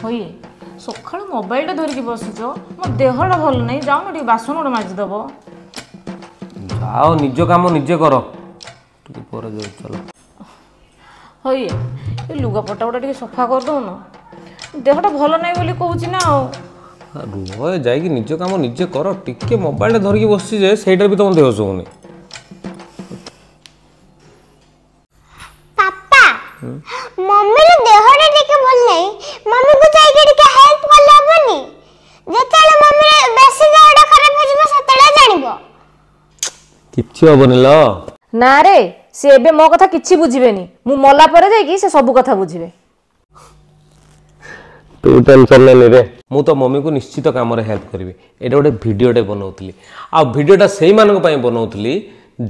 होइए सकाळ मोबाइल धरिकी बसुच मो देहटा भल नहीं जाऊन टे बासन गोटे माजिदब जाओ निज काम निजे कर चलो होइए ये लुगापटा गुड़ा टे सफा कर दउन देहटा भल नहीं बोली कहूची ना रुह जाइए निज काम निजे कर टिके मोबाइल धरिकी बसची जे सेटा भी तुम देह सुनी मम्मी रे देहरे टिके भल नहीं मम्मी को जाई के टिके हेल्प कर लेबनी जेतेले मम्मी रे बेसी देहटा खराब हो जिवो सेतेले जानिबो किछि होबनी ल ना रे से एबे मो कथा किछि बुझिबेनी मु मला परे जाई कि से सब कथा बुझिबे तू टेंशन ले रे मु तो मम्मी को निश्चित काम रे हेल्प करबी एटा गोटे वीडियोटे बनौतली आ वीडियोटा सेही मानक पई बनौतली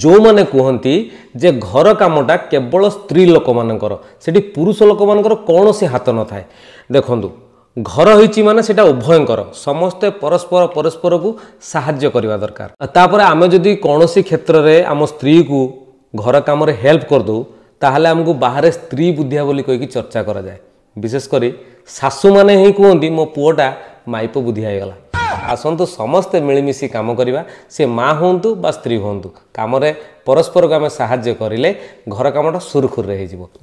जो माने कहती जे घर कामटा केवल स्त्री लोक मानकर सेठी पुरुष लोक मानकर कौन से हाथ न थाए देखंतु घर होईची माने सेटा उभयंकर समस्ते परस्पर परस्पर को साहाय्य करबा दरकार तापर आमे जदी कोनोसी क्षेत्र रे आम स्त्री को घर काम रे हेल्प कर दो ताहले हमको बाहर स्त्री बुद्धिया बोली कहि की चर्चा करा जाए विशेष करी सासु माने ही कहती मो पुओटा माइप बुद्धिया हो गला आसतु समस्ते मिलमिशी काम करवा से माँ हूँ बा स्त्री हूँ कम परस्पर को आम साहाय्य करें घर कमटा सुरखुर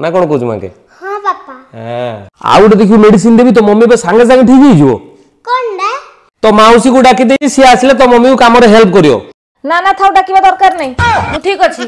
ना कौन कौच माँ के हां पापा आ गोटे देखियो मेडिसिन देवी तो मम्मी सांगे सांगे ठीक हो कोन ना तो माउसी को डाकी दे सी आसिले तो मम्मी को काम हेल्प करियो ना ना थाउ डाकिबा दरकार नहीं ठीक अछि